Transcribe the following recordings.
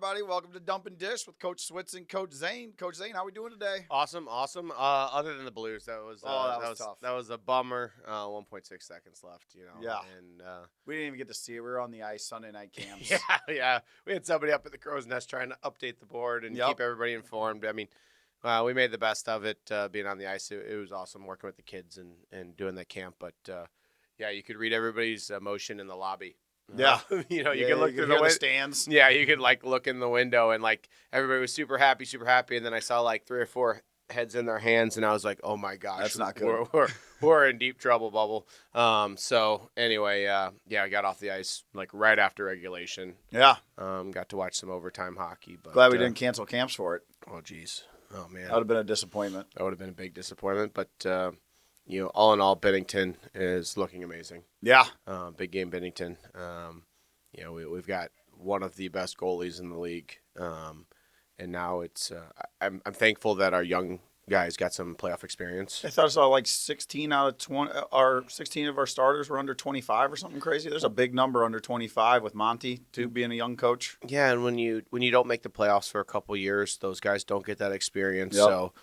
everybody. Welcome to Dump and Dish with Coach Switz and Coach Zane. Coach Zane, how we doing today? Awesome. Other than the Blues, that was Tough. That was a bummer. 1.6 seconds left. Yeah. And We didn't even get to see it. We were on the ice Sunday night camps. yeah. We had somebody up at the Crow's Nest trying to update the board and keep everybody informed. I mean, we made the best of it being on the ice. It was awesome working with the kids and doing the camp. But you could read everybody's emotion in the lobby. Yeah. You can look through the stands. Yeah, you could look in the window and everybody was super happy. And then I saw 3 or 4 heads in their hands and I was like, oh my gosh, that's not good. We're in deep trouble, Bubble. So anyway, I got off the ice right after regulation. Yeah. Got to watch some overtime hockey. But glad we didn't cancel camps for it. Oh geez. Oh man. That would have been a disappointment. That would have been a big disappointment, but all in all, Bennington is looking amazing. Yeah. Big game Bennington. We've got one of the best goalies in the league. And now it's I'm thankful that our young guys got some playoff experience. I thought I saw 16 out of 20 or 16 of our starters were under 25 or something crazy. There's a big number under 25 with Monty too being a young coach. Yeah, and when you don't make the playoffs for a couple years, those guys don't get that experience. Yep. So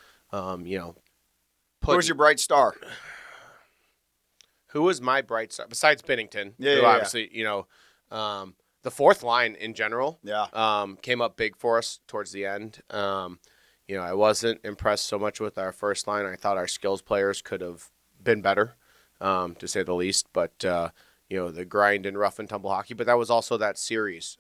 who was your bright star? Who was my bright star besides Bennington? Yeah, obviously, the fourth line in general, came up big for us towards the end. I wasn't impressed so much with our first line. I thought our skills players could have been better, to say the least. But the grind and rough and tumble hockey. But that was also that series.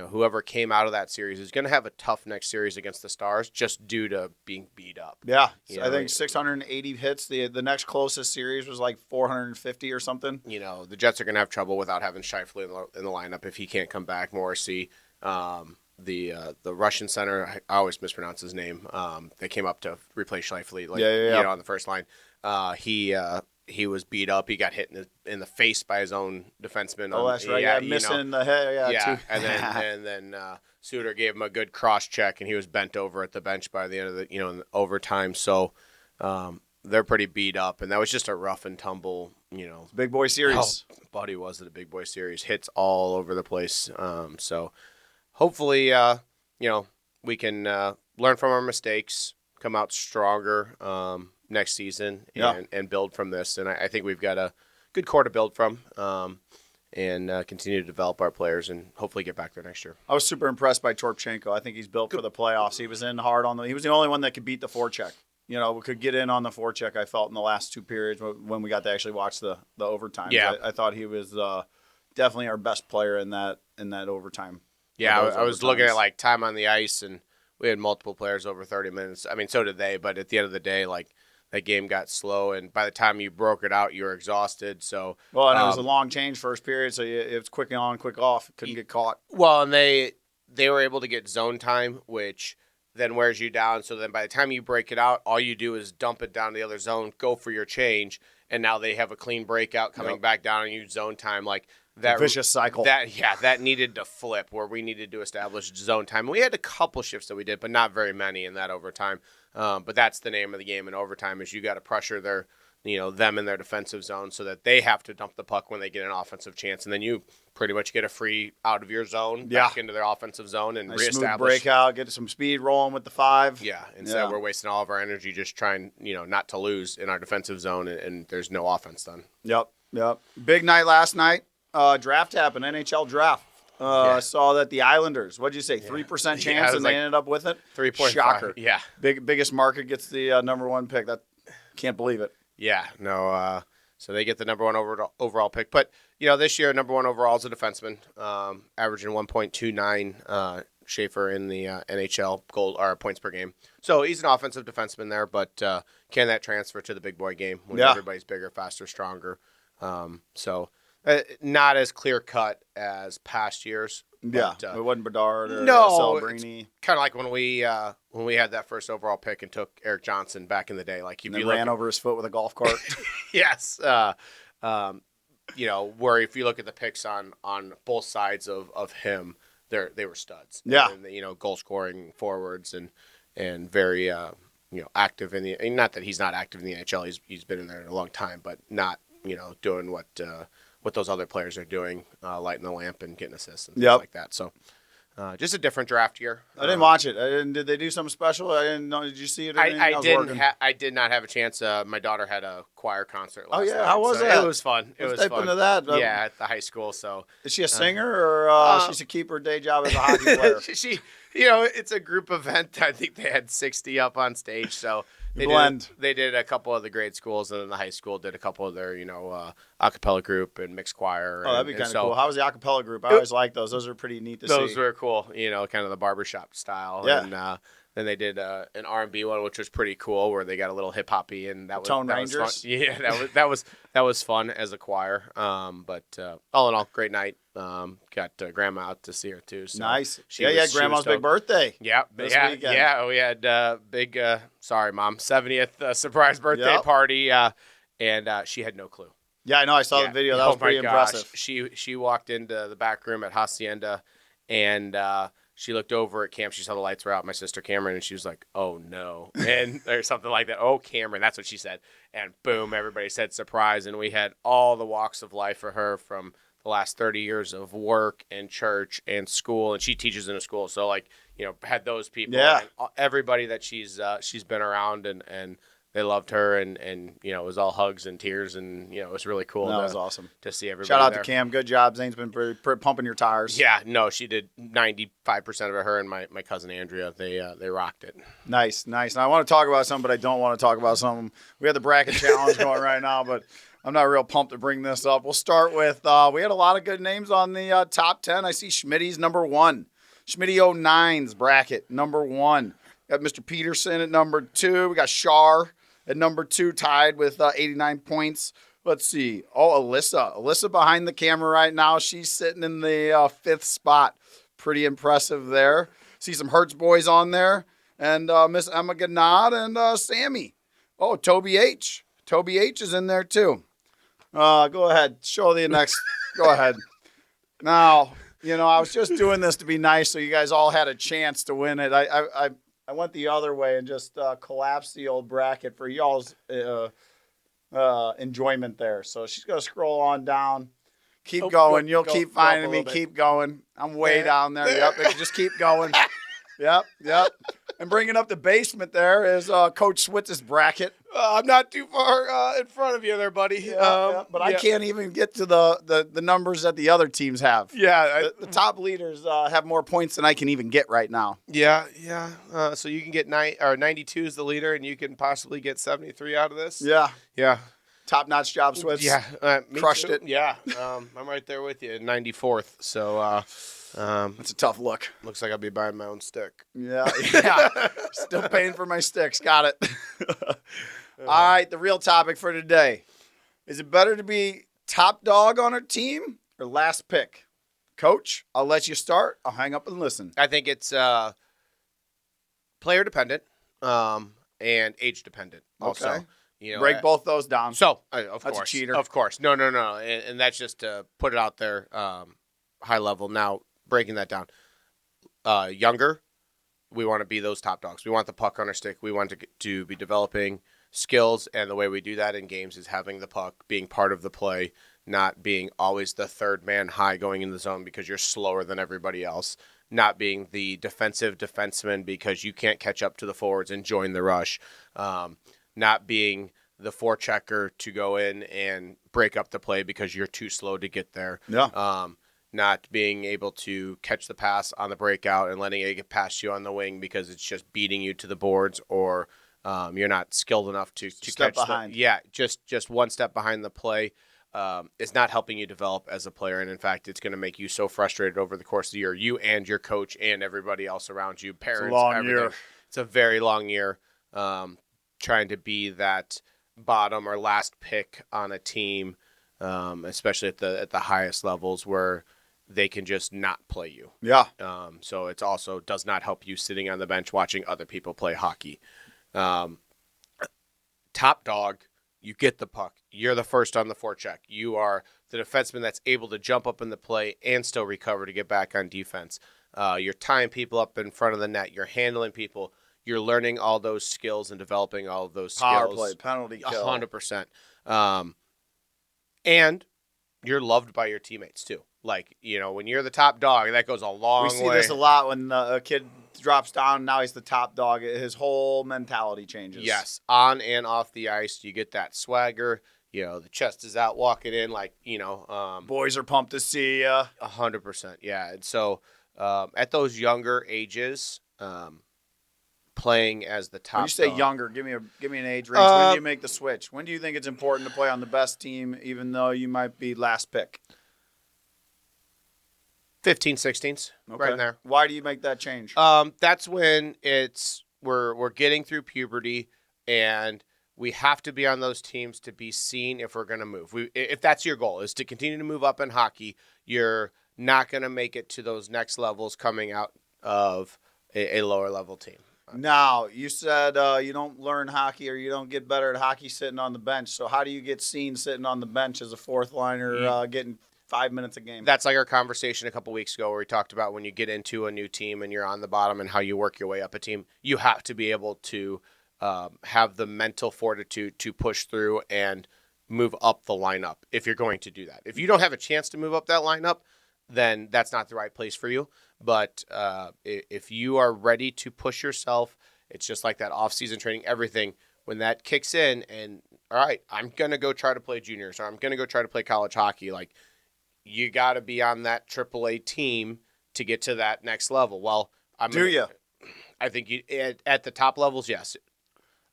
Whoever came out of that series is going to have a tough next series against the Stars just due to being beat up. Yeah, I think 680 hits. The next closest series was 450 or something. The Jets are going to have trouble without having Scheifele in the lineup if he can't come back. Morrissey, the Russian center, I always mispronounce his name. They came up to replace Scheifele, on the first line. He was beat up. He got hit in the face by his own defenseman. Oh, that's right. Missing the head. Yeah, and then Suter gave him a good cross check, and he was bent over at the bench by the end of the in overtime. So they're pretty beat up, and that was just a rough and tumble. Big boy series. Oh, buddy, was it a big boy series? Hits all over the place. So hopefully, we can learn from our mistakes, come out stronger. Next season and build from this. And I think we've got a good core to build from and continue to develop our players and hopefully get back there next year. I was super impressed by Torpchenko. I think he's built for the playoffs. He was in hard he was the only one that could beat the forecheck. We could get in on the forecheck, I felt, in the last 2 periods when we got to actually watch the overtime. Yeah. I thought he was definitely our best player in that overtime. Yeah, I was looking at time on the ice, and we had multiple players over 30 minutes. I mean, so did they, but at the end of the day, that game got slow, and by the time you broke it out, you were exhausted. So it was a long change first period, so it was quick on, quick off. Couldn't get caught. Well, and they were able to get zone time, which then wears you down. So then by the time you break it out, all you do is dump it down the other zone, go for your change, and now they have a clean breakout coming back down and you zone time that vicious cycle. That needed to flip where we needed to establish zone time. We had a couple shifts that we did, but not very many in that overtime. But that's the name of the game in overtime is you got to pressure them in their defensive zone so that they have to dump the puck when they get an offensive chance. And then you pretty much get a free out of your zone back into their offensive zone and reestablish. Smooth breakout, get some speed rolling with the 5. Yeah, instead we're wasting all of our energy just trying, not to lose in our defensive zone and there's no offense done. Yep. Big night last night. Draft happened, NHL Draft. I saw that the Islanders, what'd you say, 3% chance, and they ended up with it? 3.5. Shocker. Yeah. Biggest market gets the number 1 pick. That can't believe it. Yeah, no. So they get the number 1 overall pick. But, this year, number 1 overall is a defenseman, averaging 1.29 Schaefer in the NHL goal or points per game. So he's an offensive defenseman there, but can that transfer to the big boy game when everybody's bigger, faster, stronger? Not as clear cut as past years. But, it wasn't Bedard or Celebrini. Kind of like when we had that first overall pick and took Eric Johnson back in the day. Ran over his foot with a golf cart. Yes. Where if you look at the picks on both sides of him, they were studs. Yeah. And, goal scoring forwards and very active in the. Not that he's not active in the NHL. He's been in there a long time, but not doing what those other players are doing, lighting the lamp and getting assists and things like that. So just a different draft year. I didn't watch it. Did they do something special? I didn't know. Did you see it? I did not have a chance. My daughter had a choir concert last night. How was that? It was fun. It was fun. Into that. Yeah, at the high school. So is she a singer or she should keep her day job as a hockey player? She, it's a group event. I think they had 60 up on stage. So they did a couple of the grade schools, and then the high school did a couple of their, a cappella group and mixed choir. Oh, that'd be kind of cool. How was the a cappella group? I always like those. Those are pretty neat to see. Those were cool, kind of the barbershop style. Yeah. And then they did an R&B one, which was pretty cool, where they got a little hip hoppy, and that was Tone that Rangers. Was fun. Yeah, that was fun as a choir. But all in all, great night. Got grandma out to see her too. So nice. Grandma's big birthday. Yeah, weekend. Yeah. We had big. Sorry, Mom, 70th surprise birthday party, and she had no clue. Yeah, I know. I saw the video. That was pretty impressive. She walked into the back room at Hacienda, and she looked over at Cam. She saw the lights were out. My sister Cameron, and she was like, "Oh no!" and or something like that. Oh, Cameron, that's what she said. And boom, everybody said surprise, and we had all the walks of life for her from the last 30 years of work and church and school, and she teaches in a school. So had those people, and everybody that she's been around, and they loved her, and it was all hugs and tears, and it was really cool. That was awesome to see everybody. Shout out there. to Cam, good job. Zane's been pumping your tires. Yeah, no, she did 95% of it. Her and my cousin Andrea, they rocked it. Nice. Now I want to talk about something, but I don't want to talk about something. We have the bracket challenge going right now, but I'm not real pumped to bring this up. We'll start with we had a lot of good names on the top 10. I see Schmitty's number 1. Schmitty 09's bracket, number 1. Got Mr. Peterson at number 2. We got Shar at number 2, tied with 89 points. Let's see. Oh, Alyssa behind the camera right now. She's sitting in the 5th spot. Pretty impressive there. See some Hertz boys on there. And Miss Emma Ganad and Sammy. Oh, Toby H. Toby H is in there too. Go ahead. Show the next. Go ahead. Now, I was just doing this to be nice so you guys all had a chance to win it. I went the other way and just collapsed the old bracket for y'all's enjoyment there. So she's going to scroll on down. Keep going. You'll keep finding me. Keep going. I'm way down there. Yep. Just keep going. Yep. And bringing up the basement there is Coach Switz's bracket. I'm not too far in front of you there, buddy. But I can't even get to the numbers that the other teams have. Yeah. The top leaders have more points than I can even get right now. Yeah. So you can get 92 is the leader, and you can possibly get 73 out of this. Yeah. Top-notch job, Switz. Yeah. Crushed it. Yeah. I'm right there with you, 94th. So that's a tough look. Looks like I'll be buying my own stick. Yeah. Still paying for my sticks. Got it. All right, the real topic for today. Is it better to be top dog on our team or last pick? Coach, I'll let you start. I'll hang up and listen. I think it's player dependent and age dependent also. Okay. Break both those down. So, That's a cheater. Of course. No. And that's just to put it out there high level. Now, breaking that down. Younger, we want to be those top dogs. We want the puck on our stick. We want to be developing skills, and the way we do that in games is having the puck, being part of the play, not being always the third man high going in the zone because you're slower than everybody else, not being the defensive defenseman because you can't catch up to the forwards and join the rush, not being the forechecker to go in and break up the play because you're too slow to get there. Yeah. Not being able to catch the pass on the breakout and letting it get past you on the wing because it's just beating you to the boards, or you're not skilled enough to step catch behind. Just one step behind the play is not helping you develop as a player. And in fact, it's going to make you so frustrated over the course of the year, you and your coach and everybody else around you, parents, it's a long everything. year. It's a very long year trying to be that bottom or last pick on a team, especially at the highest levels where they can just not play you. Yeah. So it also does not help you sitting on the bench watching other people play hockey. Top dog, you get the puck. You're the first on the forecheck. You are the defenseman that's able to jump up in the play and still recover to get back on defense. You're tying people up in front of the net. You're handling people. You're learning all those skills and developing all of those skills. Power play, penalty kill. 100%. And you're loved by your teammates too. Like, when you're the top dog, that goes a long way. We see this a lot when a kid drops down. Now he's the top dog. His whole mentality changes. Yes, on and off the ice, you get that swagger. The chest is out walking in, like, boys are pumped to see you. 100%, yeah. And so at those younger ages, playing as the top when you say dog, younger, give me an age range. When do you make the switch? When do you think it's important to play on the best team, even though you might be last pick? 15, 16s, right in there. Why do you make that change? That's when we're getting through puberty, and we have to be on those teams to be seen if we're going to move. If that's your goal, is to continue to move up in hockey, you're not going to make it to those next levels coming out of a lower level team. Now, you said you don't learn hockey or you don't get better at hockey sitting on the bench. So how do you get seen sitting on the bench as a fourth liner getting 5 minutes a game? That's like our conversation a couple weeks ago where we talked about when you get into a new team and you're on the bottom and how you work your way up a team. You have to be able to have the mental fortitude to push through and move up the lineup if you're going to do that. If you don't have a chance to move up that lineup, then that's not the right place for you. But if you are ready to push yourself, it's just like that off-season training, everything. When that kicks in and, all right, I'm going to go try to play juniors or I'm going to go try to play college hockey, like, you got to be on that AAA team to get to that next level. Well, I think you at the top levels, yes.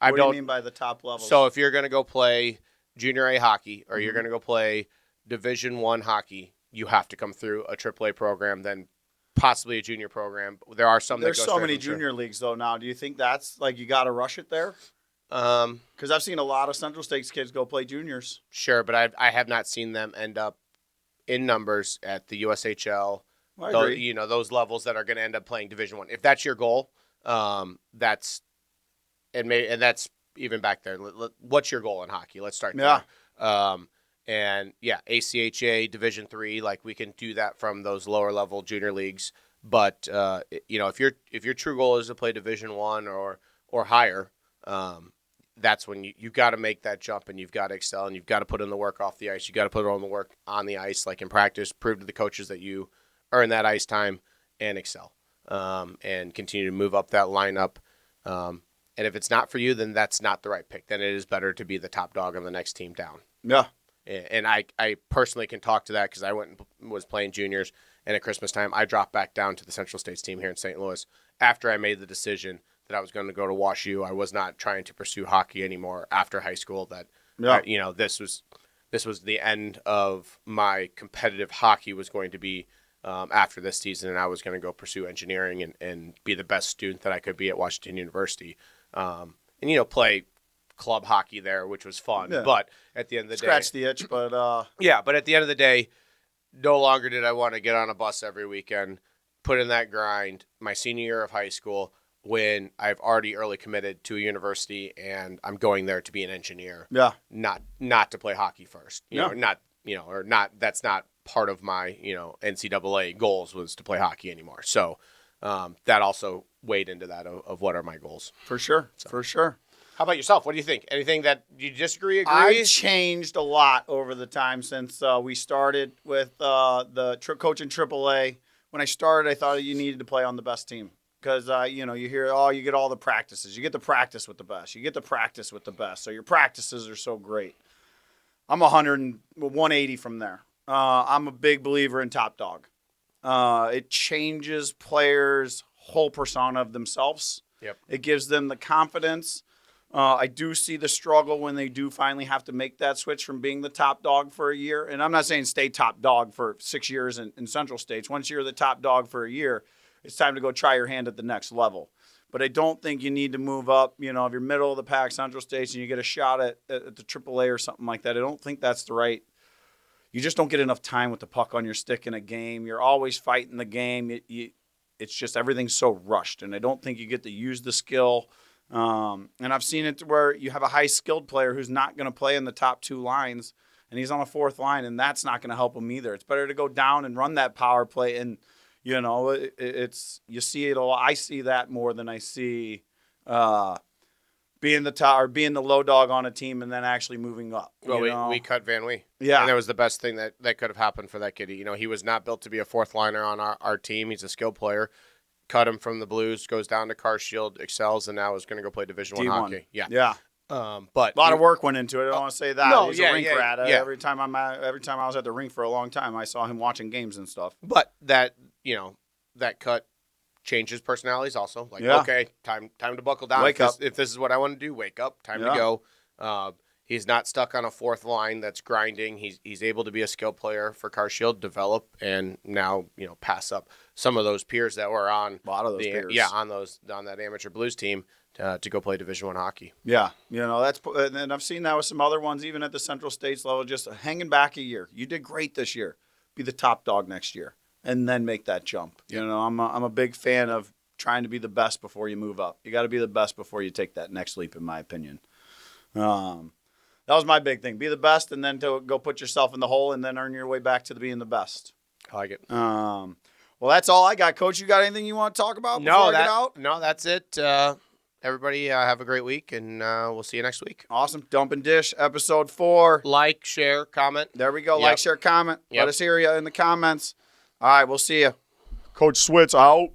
What do you mean by the top levels? So if you're going to go play junior A hockey or you're going to go play Division I hockey, you have to come through a AAA program, then possibly a junior program. There are some. There's so many junior leagues though now. Do you think that's like you got to rush it there? Because I've seen a lot of Central States kids go play juniors. Sure, but I have not seen them end up in numbers at the USHL. I agree. Those levels that are going to end up playing Division I. If that's your goal, that's even back there. What's your goal in hockey? Let's start there. And ACHA Division III, like we can do that from those lower level junior leagues. But if your true goal is to play Division I or higher, that's when you've got to make that jump and you've got to excel and you've got to put in the work off the ice. You got to put in the work on the ice, like in practice, prove to the coaches that you earn that ice time and excel, and continue to move up that lineup. And if it's not for you, then that's not the right pick. Then it is better to be the top dog on the next team down. Yeah. And I personally can talk to that because I went and was playing juniors, and at Christmas time, I dropped back down to the Central States team here in St. Louis after I made the decision that I was going to go to Wash U. I was not trying to pursue hockey anymore after high school. This was the end of my competitive hockey was going to be after this season, and I was going to go pursue engineering and be the best student that I could be at Washington University, and play club hockey there, which was fun. Yeah. But at the end of the day, scratch the itch. But but at the end of the day, no longer did I want to get on a bus every weekend, put in that grind my senior year of high school when I've already early committed to a university and I'm going there to be an engineer. Yeah. Not to play hockey first. That's not part of my, NCAA goals was to play hockey anymore. So that also weighed into that of what are my goals. For sure. How about yourself? What do you think? Anything that you disagree, agree? I've changed a lot over the time since we started with the coach in AAA. When I started, I thought you needed to play on the best team because, you hear, you get all the practices. You get the practice with the best. You get the practice with the best. So your practices are so great. I'm 180 from there. I'm a big believer in top dog. It changes players' whole persona of themselves. Yep. It gives them the confidence. I do see the struggle when they do finally have to make that switch from being the top dog for a year. And I'm not saying stay top dog for 6 years in Central States. Once you're the top dog for a year, it's time to go try your hand at the next level. But I don't think you need to move up. If you're middle of the pack Central States and you get a shot at the AAA or something like that, I don't think that's the right. You just don't get enough time with the puck on your stick in a game. You're always fighting the game. It's just everything's so rushed. And I don't think you get to use the skill. And I've seen it to where you have a high-skilled player who's not going to play in the top two lines, and he's on a fourth line, and that's not going to help him either. It's better to go down and run that power play, and, you see it a lot. I see that more than I see being the top or being the low dog on a team and then actually moving up. Well, we cut Van Wee. Yeah. And that was the best thing that could have happened for that kid. You know, he was not built to be a fourth liner on our team. He's a skill player. Cut him from the Blues, goes down to Carshield, excels, and now is going to go play Division I hockey. Yeah. Yeah. But a lot of work went into it. I don't want to say that. No, He's a rink rat. yeah. Every time I was at the rink for a long time, I saw him watching games and stuff. But that cut changes personalities also. Like, okay, time to buckle down. Wake up. If this is what I want to do, wake up. Time to go. He's not stuck on a fourth line that's grinding. He's able to be a skill player for Carshield, develop, and now pass up some of those peers that were on a lot of those peers. Yeah, on that amateur Blues team to go play Division I hockey. Yeah, and I've seen that with some other ones, even at the Central States level, just hanging back a year. You did great this year. Be the top dog next year, and then make that jump. I'm a big fan of trying to be the best before you move up. You got to be the best before you take that next leap, in my opinion. That was my big thing. Be the best, and then to go put yourself in the hole, and then earn your way back to being the best. I like it. Well, that's all I got, Coach. You got anything you want to talk about before I get out? No, that's it. Everybody have a great week, and we'll see you next week. Awesome. Dump and Dish, episode 4. Like, share, comment. There we go. Yep. Like, share, comment. Yep. Let us hear you in the comments. All right, we'll see you. Coach Switz out.